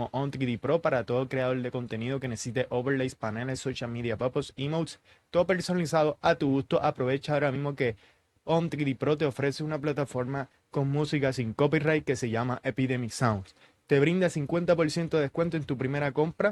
como on 3D Pro para todo creador de contenido que necesite overlays, paneles, social media pop-ups, emotes, todo personalizado a tu gusto. Aprovecha ahora mismo que on 3D Pro te ofrece una plataforma con música sin copyright que se llama Epidemic Sounds. Te brinda 50% de descuento en tu primera compra.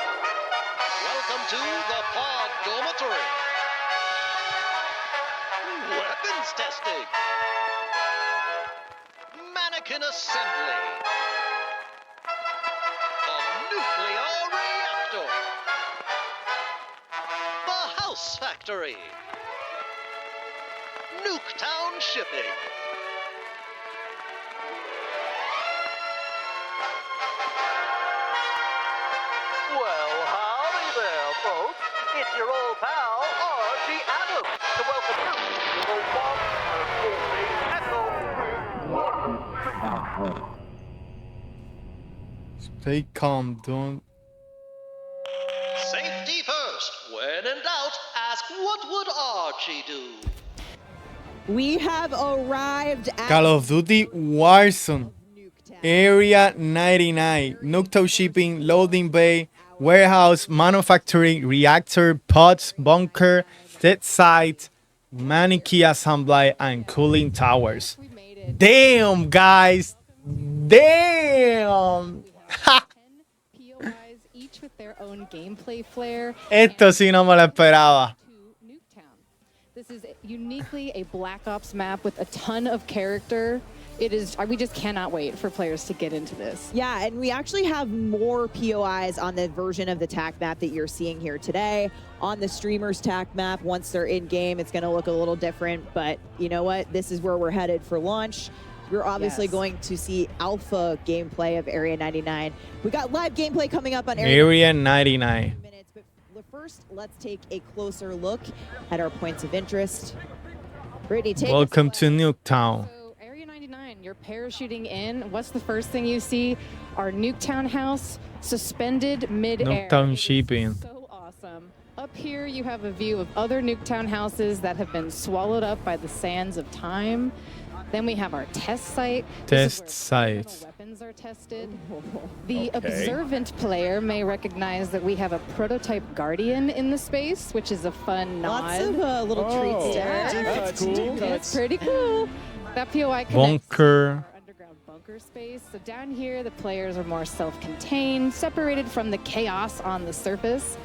Welcome to the pod dormitory. Weapons testing. Mannequin assembly. A nuclear reactor. The house factory. Nuketown shipping. Well, howdy there, folks. It's your old pal, Archie Adams, to welcome you to the one and only Echo. Stay calm, don't. Safety first. When in doubt, ask what would Archie do? We have arrived at Call of Duty Warzone. Area 99. Nuketown shipping, loading bay, warehouse, manufacturing, reactor, pods, bunker, dead site, mannequin assembly, and cooling towers. Damn, guys. Damn. Ha. POIs, each with their own gameplay flair. Esto sí no me lo esperaba. To Nuketown. This is uniquely a Black Ops map with a ton of character. It is. We just cannot wait for players to get into this. Yeah, and we actually have more POIs on the version of the TAC map that you're seeing here today. On the streamers TAC map, once they're in game, it's going to look a little different. But you know what? This is where we're headed for launch. We're obviously going to see alpha gameplay of Area 99. We got live gameplay coming up on Area 99. minutes, but first, let's take a closer look at our points of interest. Brittany, take Welcome us to away. Nuketown. So Area 99, you're parachuting in. What's the first thing you see? Our Nuketown house suspended mid-air. Nuketown It is shipping. So awesome. Up here, you have a view of other Nuketown houses that have been swallowed up by the sands of time. Then we have our test site. This is Test where external site. weapons are tested. The observant player may recognize that we have a prototype guardian in the space, which is a fun nod. Lots of little treats there. That's cool. It's pretty cool. That POI connects Bunker. to our underground bunker space. So down here, the players are more self-contained, separated from the chaos on the surface.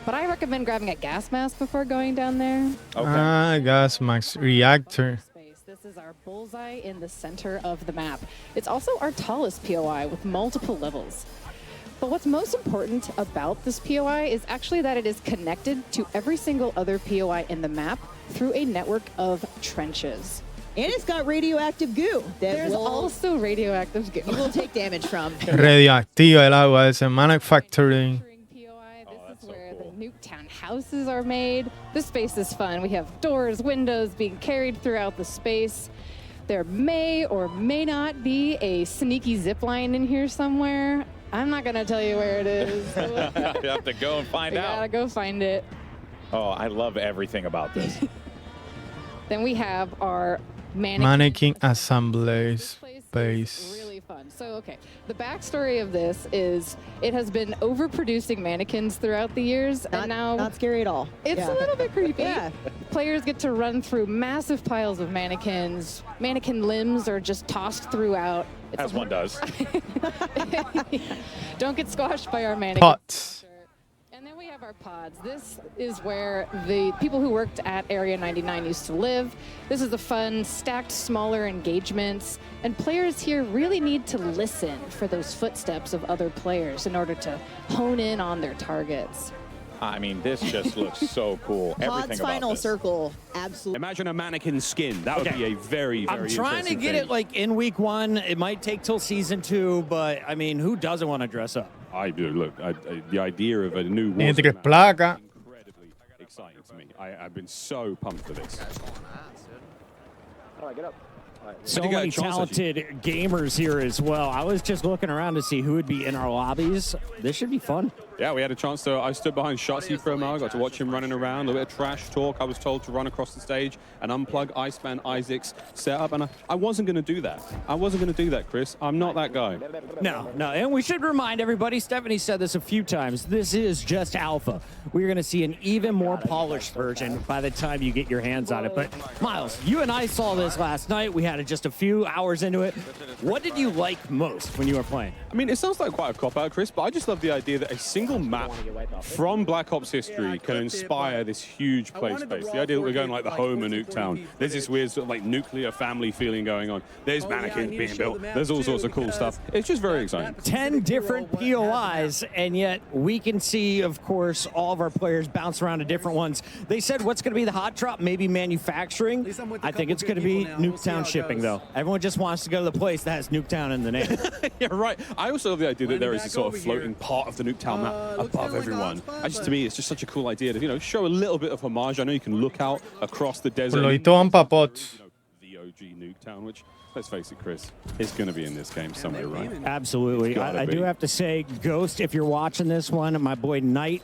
But I recommend grabbing a gas mask before going down there. Ah, gas max reactor. This is our bullseye in the center of the map. It's also our tallest POI with multiple levels. But what's most important about this POI is actually that it is connected to every single other POI in the map through a network of trenches. And it's got radioactive goo that There's also radioactive goo. you will take damage from. Radioactiva el agua ese manufacturing. POI. This is where the Nuketown houses are made. This space is fun. We have doors, windows being carried throughout the space. There may or may not be a sneaky zip line in here somewhere. I'm not gonna tell you where it is. You have to go and find We gotta out. go find it. Oh, I love everything about this. Then we have our Mannequin assemblies This place base. is really fun. So, okay, the backstory of this is it has been overproducing mannequins throughout the years, and now Not scary at all. it's Yeah. a little bit creepy. Yeah. Players get to run through massive piles of mannequins. Mannequin limbs are just tossed throughout. It's As one does. Don't get squashed by our mannequins. Pots. And then we have our pods. This is where the people who worked at Area 99 used to live. This is the fun, stacked, smaller engagements. And players here really need to listen for those footsteps of other players in order to hone in on their targets. I mean, this just looks so cool. Pod's Everything about final this. circle, absolutely. Imagine a mannequin skin. That would be a very, very I'm trying to interesting get thing. it like in week 1. It might take till season 2, but I mean, who doesn't want to dress up? I do. Look, the idea of a new Tiene que Warzone placa. map is incredibly exciting to me. I've been so pumped for this. All right, get up. So did get a many chance, talented gamers here as well. I was just looking around to see who would be in our lobbies. This should be fun. Yeah, we had a chance to. I stood behind Shotzi for a while. Got to watch him running around. A little bit of trash talk. I was told to run across the stage and unplug Iceman Isaac's setup, and I wasn't going to do that. I wasn't going to do that, Chris. I'm not that guy. No, and we should remind everybody, Stephanie said this a few times, this is just alpha. We're going to see an even more polished version by the time you get your hands on it. But Miles, you and I saw this last night. We had it just a few hours into it. What did you like most when you were playing? I mean, it sounds like quite a cop-out, Chris, but I just love the idea that a single map from Black Ops history can inspire this huge play space. The idea that we're going like the home of Nuketown. There's this weird sort of like nuclear family feeling going on. There's mannequins being built. There's all sorts of cool stuff. It's just very exciting. 10 different POIs, and yet we can see, of course, all of our players bounce around to different ones. They said what's going to be the hot drop, maybe manufacturing. I think it's going to be Nuketown shipping, though. Everyone just wants to go to the place that has Nuketown in the name. Yeah, right. I also love the idea that there is this sort of floating part of the Nuketown map above everyone. To me, it's just such a cool idea to, you know, show a little bit of homage. I know you can look out across the desert. Por lo visto van pa' pots. The OG Nuketown, which, let's face it, Chris, is going to be in this game somewhere, right? Absolutely. I do have to say, Ghost, if you're watching this one, my boy Knight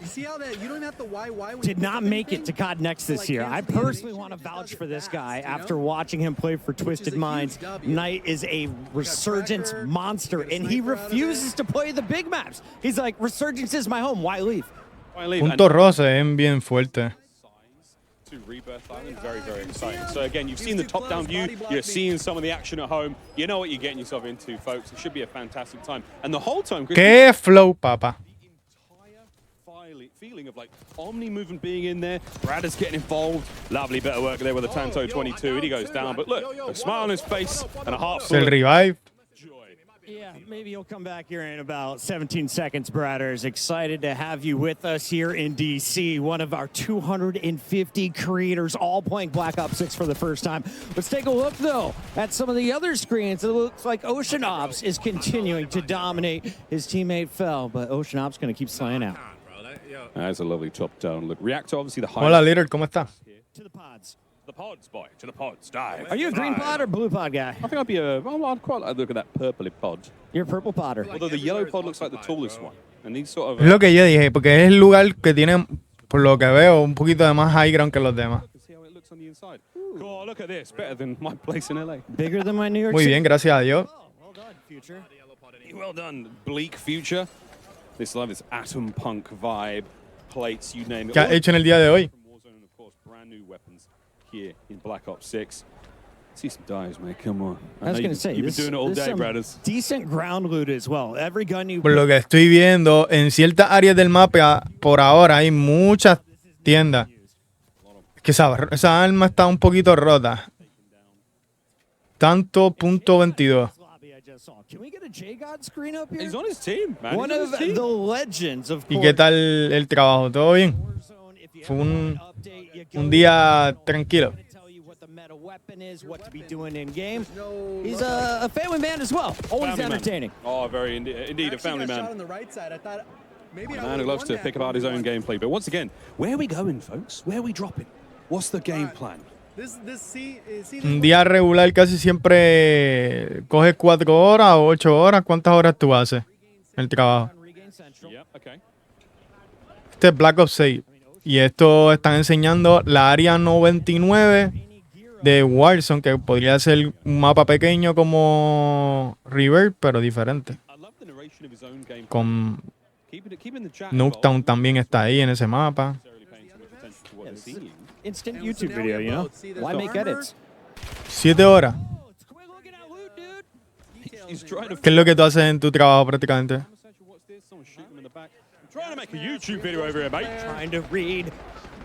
did not make it to COD Next this year. I personally want to vouch for this guy after watching him play for Twisted Minds. Knight is a Resurgence monster, and he refuses to play the big maps. He's like, Resurgence is my home. Why leave? Puntos rojos se ven bien fuertes. To Rebirth Island, very, very exciting. So again, you've seen the top-down view, you're seeing some of the action at home. You know what you're getting yourself into, folks. It should be a fantastic time. And the whole time, Chris, ¡Qué flow, papá! the entire feeling of like Omni movement being in there, Brad is getting involved. Lovely bit of work there with the Tanto 22, and he goes down. But look, a smile on his face and a heart Es full el of revive. joy. Yeah, maybe you'll come back here in about 17 seconds, Bradders. Excited to have you with us here in DC. One of our 250 creators all playing Black Ops 6 for the first time. Let's take a look, though, at some of the other screens. It looks like Ocean Ops is continuing to dominate. His teammate fell, but Ocean Ops going to keep slaying out. That's a lovely top-down look. Reactor, obviously the Hola, highest. líder, ¿cómo está? To the pods. The pods, boy. To the pods. Dive. Are you a green Dive. pod or blue pod guy? I think I'd be a... Well, I'd quite like to look at that purpley pod. You're a purple podder. Although the yellow pod looks like the tallest one. And these sort of... Es lo que yo dije, porque es el lugar que tiene, por lo que veo, un poquito de más high ground que los demás. See how it looks on the inside. Cool, look at this. Better than my place in LA. Bigger than my New York Muy City. bien, gracias a Dios. Oh, well done, Future. Well done, Bleak Future. This love this atom punk vibe. Plates, you name it. ¿Qué has hecho en el día de hoy? From Warzone, and of course, brand new weapons here in Black Ops 6. See some dives, mate. Come on. I was going to say, you've been doing it all there's day, some brothers. decent ground loot as well. Every gun you Por lo que estoy viendo, en ciertas áreas del mapa, por ahora hay muchas tiendas. Es que esa arma está un poquito rota. Tanto punto 22. Can we get a J-God screen up here? He's on his team, man. One He's on of his team. the legends, of ¿Y course. qué tal el trabajo? ¿Todo bien? Fue un día tranquilo. Tell you what the meta weapon is, what to be doing in game. He's a family man as well. Always Family man. entertaining. Oh, very indeed a family man. A man who loves to pick about his own gameplay. But once again, where are we going, folks? Where are we dropping? What's the game plan? Un día regular casi siempre coges 4 horas o 8 horas. ¿Cuántas horas tú haces el trabajo? Yeah, okay. Este es Black Ops 6. Y esto están enseñando la área 99 de Warzone, que podría ser un mapa pequeño como Rebirth, pero diferente. I love the narration of his own gameplay. Con Keeping the chat Nuketown también está ahí en ese mapa. necessarily paying too much attention to what he's seeing. Instant YouTube video, you know? Why make edits? 7 horas. He's trying to ¿Qué es lo que tú haces en tu trabajo prácticamente? what's this? Someone shooting him in the back. I'm trying to make a YouTube video over here, mate. Trying to read.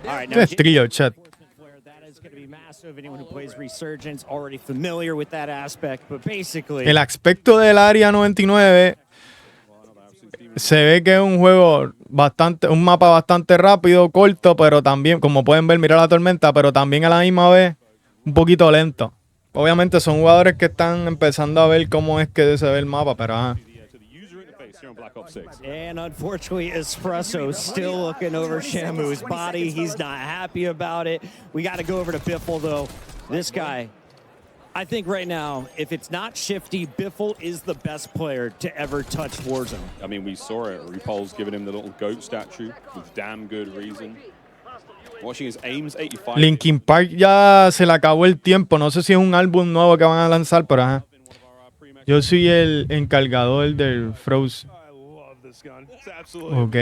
All right, Esto now es trillo, chat. that is going to be massive. Anyone who plays Resurgence already familiar with that aspect, but basically El aspecto del área 99 se ve que es un juego bastante, un mapa bastante rápido, corto, pero también, como pueden ver, mira la tormenta, pero también a la misma vez un poquito lento. Obviamente son jugadores que están empezando a ver cómo es que se ve el mapa, pero To the user interface here on Black Ops 6. And unfortunately, Espresso still looking over Shamu's body. He's not happy about it. We got to go over to Biffle, though. This guy I think right now, if it's not Shifty, Biffle is the best player to ever touch Warzone. I mean, we saw it. Repul's giving him the little goat statue with damn good reason. Watching his aims 85. Linkin Park ya se le acabó el tiempo. No sé si es un álbum nuevo que van a lanzar, pero ajá. Yo soy el encargador del Froze. Ok.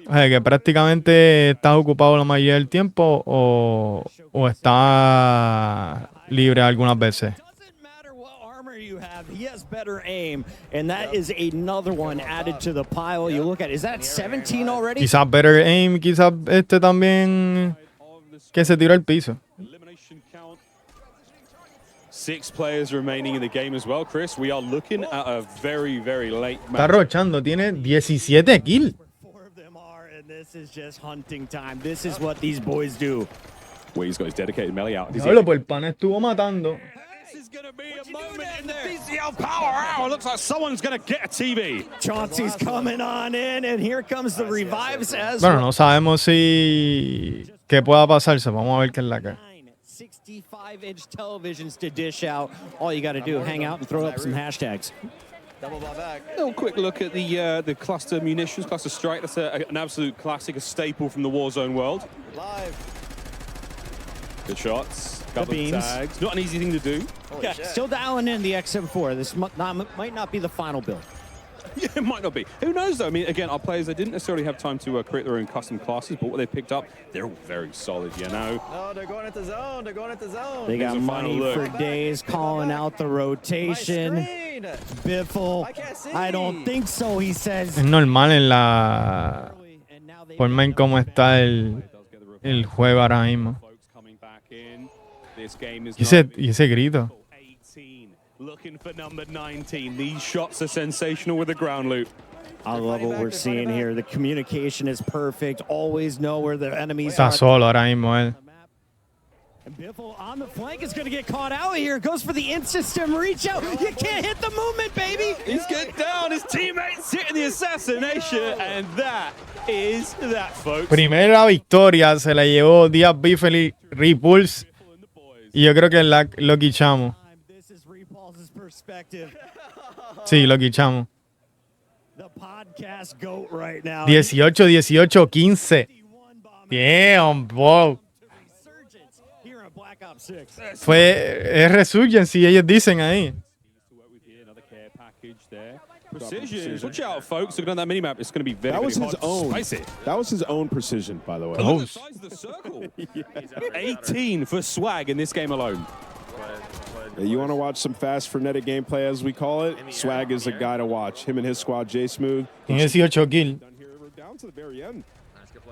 O sea, que prácticamente estás ocupado la mayoría del tiempo o está libre algunas veces. Doesn't matter what armor you have, he has better aim, and that is another one added to the pile. You look at, is that 17 already? Quizás Better Aim, quizás este también que se tiró al piso. Elimination count. 6 players remaining in the game as well, Chris. We are looking at a very, very late Está match. rochando, tiene 17 kills. 4 of them are, and this is just hunting time. This is what these boys do. Well, he's got his dedicated melee out. Is he- Diablo, pues el pan estuvo matando. This is going to be a moment in the TCL Power Hour. Looks like someone's going to get a TV. Chauncey's coming on in, and here comes the revives as Bueno, no sabemos si qué pueda pasarse. Vamos a ver qué es la que. 65-inch televisions to dish out. All you got to do, hang out and throw up some hashtags. A little quick look at the cluster munitions, cluster strike. That's an absolute classic, a staple from the Warzone world. Good shots. Couple of beams. tags. Not an easy thing to do. Yeah, still dialing in the XM4. This might not be the final build. Yeah, it might not be. Who knows, though? I mean, again, our players, they didn't necessarily have time to create their own custom classes, but what they picked up, they're all very solid, you know? No, they're going into zone. They're going into zone. They got Here's a final money look. for days, calling out the rotation. Biffle, I don't think so, he says. Es normal en la forma en cómo está el juego ahora mismo. Y ese grito. 18, looking for number 19. These shots are sensational with the ground loop. I love what we're seeing here. The communication is perfect. Always know where the enemies Está are. solo ahora mismo él. And Biffle on the flank is going to get caught out here. Goes for the in-system reach out. You can't hit the movement, baby. He's getting down. His teammates hitting the assassination. And that is that, folks. Primera victoria se la llevó Díaz Bifeli Repulse. Y yo creo que lo quichamos. This is Repulse's perspective. Sí, lo quichamos. The podcast goat right now. 18-18-15. Damn, wow. Resurgence here in Black Ops 6. Es Resurgence, y ellos dicen ahí. Another care package there. Precision. Watch out, folks. Looking at that minimap, it's going to be very, That was very his hard to own. spice it. That was his own precision, by the way. Oh. Look at the size of the circle. 18 for swag in this game alone. You want to watch some fast, frenetic gameplay, as we call it? Swag is a guy to watch. Him and his squad, J Smooth. Tiene 18 kills. Down here, we're down to the very end.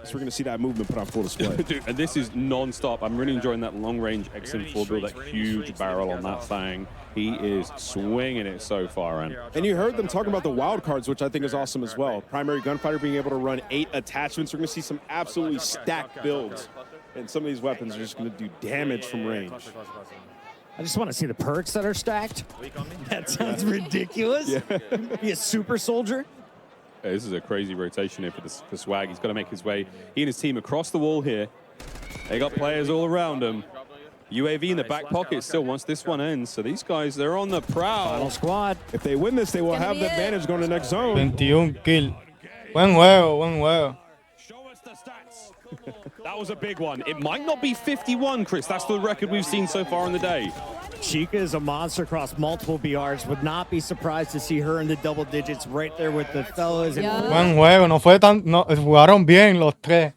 So we're going to see that movement put on full display. Dude, and this is non-stop. I'm really enjoying that long-range XM4 build, that huge barrel on that thing. He is swinging it so far, and And you heard them talking about the wild cards, which I think is awesome as well. Primary gunfighter being able to run 8 attachments. We're going to see some absolutely stacked builds. And some of these weapons are just going to do damage from range. I just want to see the perks that are stacked. That sounds ridiculous. Be a super soldier. this is a crazy rotation here for Swag. He's got to make his way, he and his team, across the wall here. They got players all around him. UAV in the back pocket still once this one ends. So these guys, they're on the prowl. Final squad. If they win this, they will have the advantage going to the next zone. 21 kills. Buen juego, buen juego. Show us the stats. That was a big one. It might not be 51, Chris. That's the record we've seen so far in the day. Chica is a monster across multiple BRs. Would not be surprised to see her in the double digits right there with the fellas. Yeah. Buen juego, no jugaron bien los tres.